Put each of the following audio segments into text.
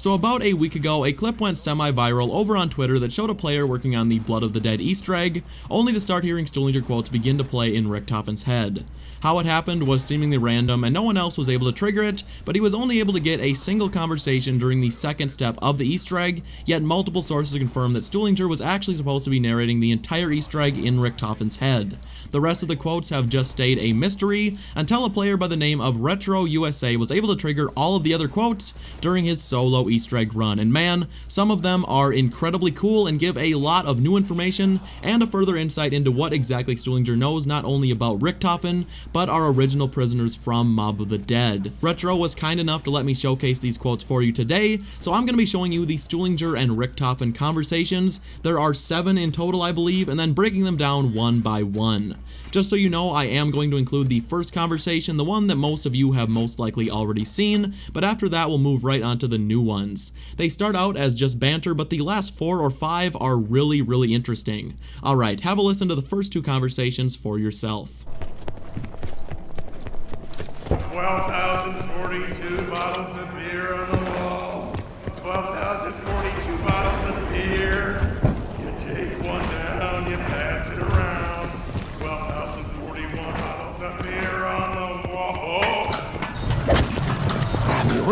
So about a week ago, a clip went semi-viral over on Twitter that showed a player working on the Blood of the Dead Easter egg, only to start hearing Stuhlinger quotes begin to play in Richtofen's head. How it happened was seemingly random and no one else was able to trigger it, but he was only able to get a single conversation during the second step of the Easter egg, yet multiple sources confirmed that Stuhlinger was actually supposed to be narrating the entire Easter egg in Richtofen's head. The rest of the quotes have just stayed a mystery until a player by the name of Retro USA was able to trigger all of the other quotes during his solo Easter egg run, and man, some of them are incredibly cool and give a lot of new information and a further insight into what exactly Stuhlinger knows not only about Richtofen, but our original prisoners from Mob of the Dead. Retro was kind enough to let me showcase these quotes for you today, so I'm going to be showing you the Stuhlinger and Richtofen conversations. There are 7 in total, I believe, and then breaking them down one by one. Just so you know, I am going to include the first conversation, the one that most of you have most likely already seen, but after that we'll move right on to the new ones. They start out as just banter, but the last 4 or 5 are really interesting. Alright, have a listen to the first 2 conversations for yourself. 12,042 bottles of beer on the wall. 12,042 bottles of beer. You take one down, you pass it around. 12,041 bottles of beer on the wall. Samuel?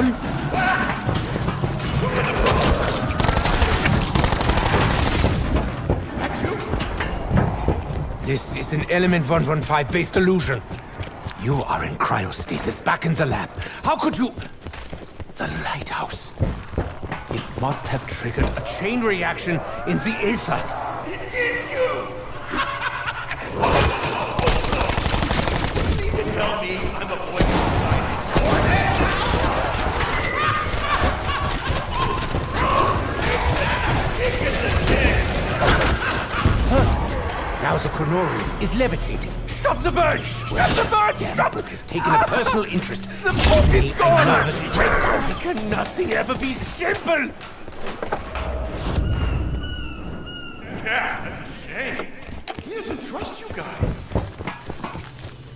Is that you? This is an Element 115 based illusion. You are in cryostasis, back in the lab. How could you... The lighthouse. It must have triggered a chain reaction in the ether. It is you! You can tell me I'm a voice Perfect. Now the chronorium is levitating. Stop the bird! Stop the bird! Stop! Book has taken a personal interest. The book is gone! Nervous breakdown. Can nothing ever be simple? Yeah, that's a shame. He doesn't trust you guys.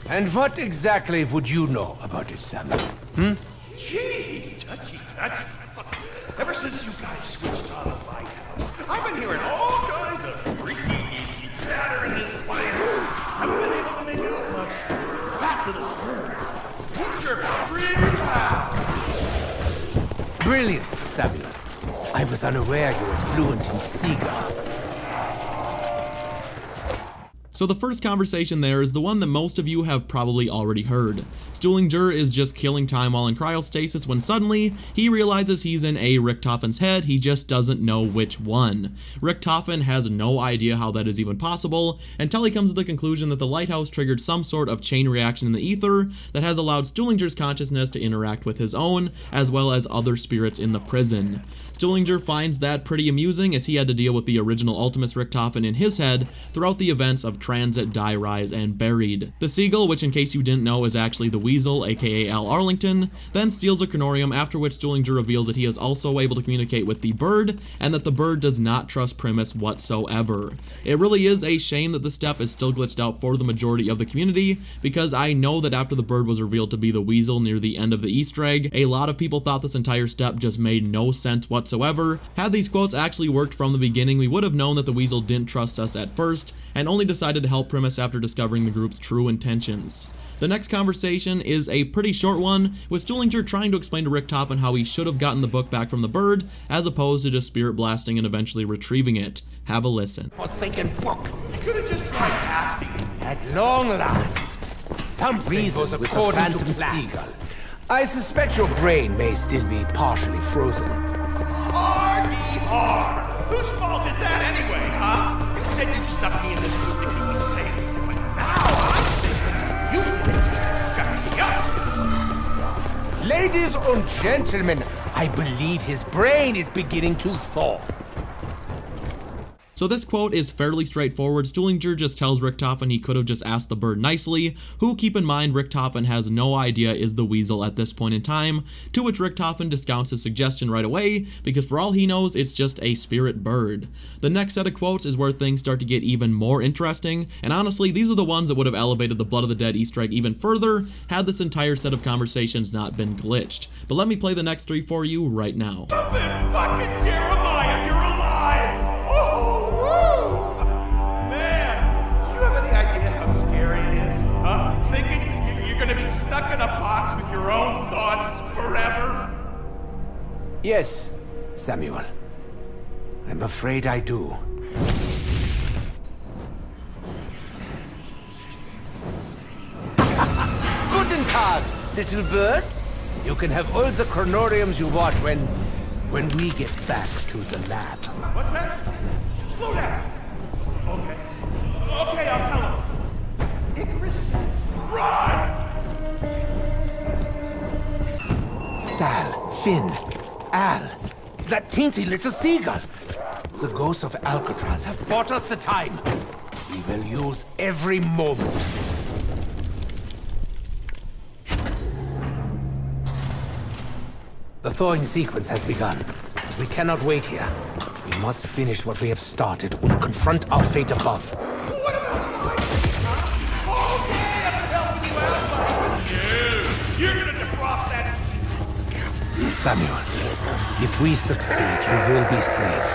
And what exactly would you know about it, Samuel? Jeez, touchy. Ever since you guys switched on the lighthouse, I've been hearing all kinds of freaky, geeky chatter in this place. Haven't been able to make out much. That little bird, he chirps pretty loud. Brilliant, Samuel. I was unaware you were fluent in Seagull. So the first conversation there is the one that most of you have probably already heard. Stuhlinger is just killing time while in cryostasis when suddenly he realizes he's in a Richtofen's head, he just doesn't know which one. Richtofen has no idea how that is even possible until he comes to the conclusion that the lighthouse triggered some sort of chain reaction in the ether that has allowed Stuhlinger's consciousness to interact with his own, as well as other spirits in the prison. Stuhlinger finds that pretty amusing as he had to deal with the original Ultimus Richtofen in his head throughout the events of Tranzit, Die, Rise, and Buried. The Seagull, which in case you didn't know is actually the Weasel, aka Al Arlington, then steals a chronorium, after which Stuhlinger reveals that he is also able to communicate with the bird, and that the bird does not trust Primis whatsoever. It really is a shame that the step is still glitched out for the majority of the community, because I know that after the bird was revealed to be the Weasel near the end of the Easter egg, a lot of people thought this entire step just made no sense whatsoever. Had these quotes actually worked from the beginning, we would have known that the Weasel didn't trust us at first, and only decided to help Primis after discovering the group's true intentions. The next conversation is a pretty short one, with Stuhlinger trying to explain to Richtofen how he should have gotten the book back from the bird, as opposed to just spirit blasting and eventually retrieving it. Have a listen. Forsaken book. You could have just tried asking. At long last, something was according to plan. Seagull. I suspect your brain may still be partially frozen. R-D-R! Whose fault is that anyway, huh? You said you stuck me in this group to keep me safe, but now I'm thinking you did it to shut me up. Ladies and gentlemen, I believe his brain is beginning to thaw. So this quote is fairly straightforward. Stuhlinger just tells Richtofen he could have just asked the bird nicely, who, keep in mind, Richtofen has no idea is the weasel at this point in time, to which Richtofen discounts his suggestion right away, because for all he knows, it's just a spirit bird. The next set of quotes is where things start to get even more interesting, and honestly, these are the ones that would have elevated the Blood of the Dead Easter egg even further, had this entire set of conversations not been glitched. But let me play the next 3 for you right now. Fucking Jeremiah, you're alive! Oh, woo! Man, do you have any idea how scary it is? Huh? Thinking you're gonna be stuck in a box with your own thoughts forever? Yes, Samuel. I'm afraid I do. Guten Tag, little bird. You can have all the chronoriums you want when we get back to the lab. What's that? Slow down. Okay. Okay, I'll tell him. Icarus says, run! Sal, Finn, Al, that teensy little seagull. The ghosts of Alcatraz have bought us the time. We will use every moment. The thawing sequence has begun. We cannot wait here. We must finish what we have started and confront our fate above. What about the lights, huh? Okay, I'm helping you out, but you're gonna defrost that. Samuel, if we succeed, you will be safe.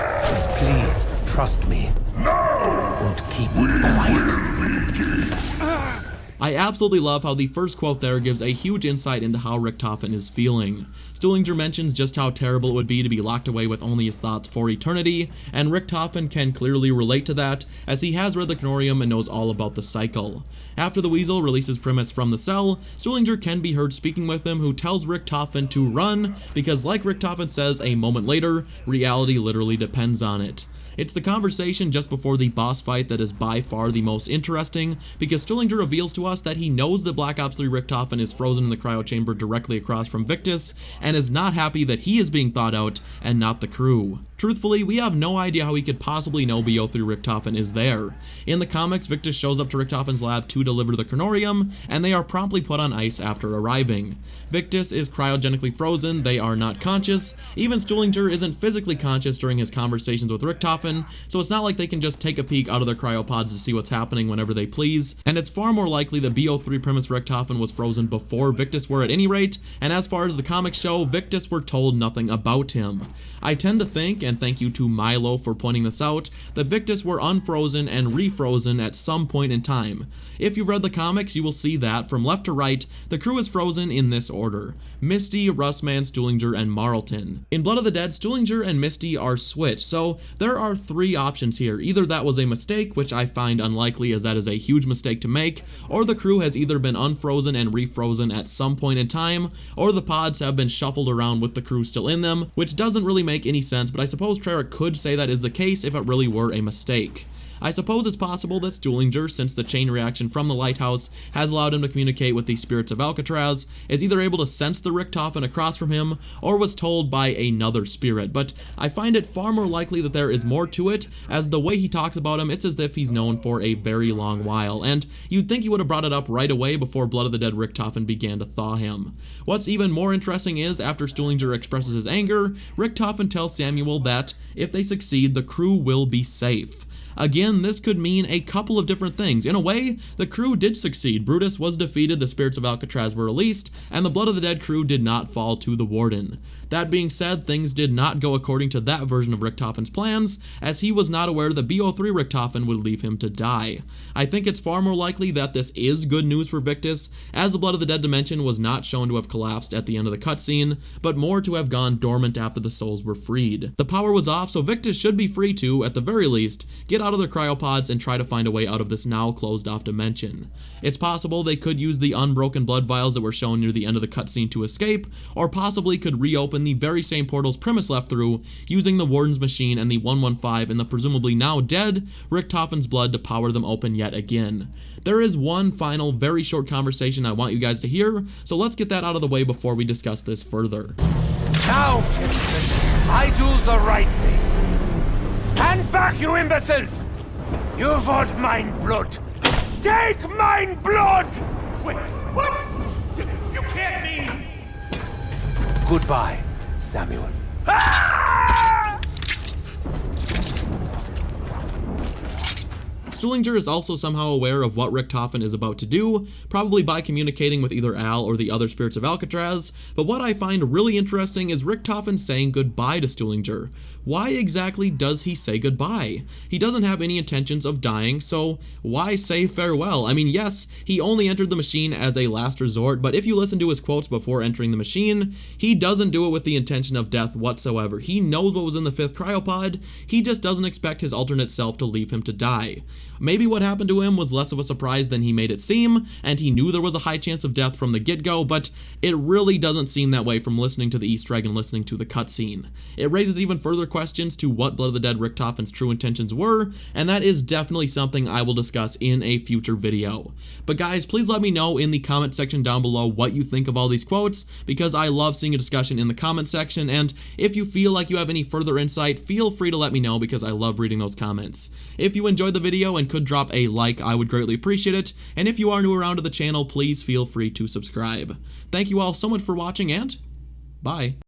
Please, trust me. And keep quiet. I absolutely love how the first quote there gives a huge insight into how Richtofen is feeling. Stuhlinger mentions just how terrible it would be to be locked away with only his thoughts for eternity, and Richtofen can clearly relate to that, as he has read the Chronorium and knows all about the cycle. After the weasel releases Primis from the cell, Stuhlinger can be heard speaking with him, who tells Richtofen to run, because like Richtofen says a moment later, reality literally depends on it. It's the conversation just before the boss fight that is by far the most interesting, because Stuhlinger reveals to us that he knows that Black Ops 3 Richtofen is frozen in the cryo chamber directly across from Victis, and is not happy that he is being thawed out and not the crew. Truthfully, we have no idea how he could possibly know BO3 Richtofen is there. In the comics, Victis shows up to Richtofen's lab to deliver the Chronorium, and they are promptly put on ice after arriving. Victis is cryogenically frozen, they are not conscious, even Stuhlinger isn't physically conscious during his conversations with Richtofen, so it's not like they can just take a peek out of their cryopods to see what's happening whenever they please, and it's far more likely that BO3 Primis Richtofen was frozen before Victis were at any rate, and as far as the comics show, Victis were told nothing about him. I tend to think, and thank you to Milo for pointing this out, that Victis were unfrozen and refrozen at some point in time. If you've read the comics, you will see that, from left to right, the crew is frozen in this order: Misty, Russman, Stuhlinger, and Marlton. In Blood of the Dead, Stuhlinger and Misty are switched, so there are 3 options here. Either that was a mistake, which I find unlikely as that is a huge mistake to make, or the crew has either been unfrozen and refrozen at some point in time, or the pods have been shuffled around with the crew still in them, which doesn't really make any sense, but I suppose Treyarch could say that is the case if it really were a mistake. I suppose it's possible that Stuhlinger, since the chain reaction from the lighthouse has allowed him to communicate with the spirits of Alcatraz, is either able to sense the Richtofen across from him, or was told by another spirit, but I find it far more likely that there is more to it, as the way he talks about him, it's as if he's known for a very long while, and you'd think he would have brought it up right away before Blood of the Dead Richtofen began to thaw him. What's even more interesting is, after Stuhlinger expresses his anger, Richtofen tells Samuel that, if they succeed, the crew will be safe. Again, this could mean a couple of different things. In a way, the crew did succeed. Brutus was defeated, the spirits of Alcatraz were released, and the Blood of the Dead crew did not fall to the Warden. That being said, things did not go according to that version of Richtofen's plans, as he was not aware that BO3 Richtofen would leave him to die. I think it's far more likely that this is good news for Victis, as the Blood of the Dead dimension was not shown to have collapsed at the end of the cutscene, but more to have gone dormant after the souls were freed. The power was off, so Victis should be free to, at the very least, get out of their cryopods and try to find a way out of this now closed off dimension. It's possible they could use the unbroken blood vials that were shown near the end of the cutscene to escape, or possibly could reopen the very same portals Primis left through, using the Warden's machine and the 115 and the presumably now dead Richtofen's blood to power them open yet again. There is one final, very short conversation I want you guys to hear, so let's get that out of the way before we discuss this further. Now, gentlemen, I do the right thing. Stand back! back, you imbeciles! You want mine blood! Take mine blood! Wait, what? You can't mean... Goodbye, Samuel. Stuhlinger is also somehow aware of what Richtofen is about to do, probably by communicating with either Al or the other spirits of Alcatraz, but what I find really interesting is Richtofen saying goodbye to Stuhlinger. Why exactly does he say goodbye? He doesn't have any intentions of dying, so why say farewell? I mean, yes, he only entered the machine as a last resort, but if you listen to his quotes before entering the machine, he doesn't do it with the intention of death whatsoever. He knows what was in the 5th cryopod, he just doesn't expect his alternate self to leave him to die. Maybe what happened to him was less of a surprise than he made it seem, and he knew there was a high chance of death from the get-go, but it really doesn't seem that way from listening to the Easter egg and listening to the cutscene. It raises even further questions to what Blood of the Dead Richtofen's true intentions were, and that is definitely something I will discuss in a future video. But guys, please let me know in the comment section down below what you think of all these quotes, because I love seeing a discussion in the comment section, and if you feel like you have any further insight, feel free to let me know because I love reading those comments. If you enjoyed the video and could drop a like, I would greatly appreciate it, and if you are new around to the channel, please feel free to subscribe. Thank you all so much for watching, and bye.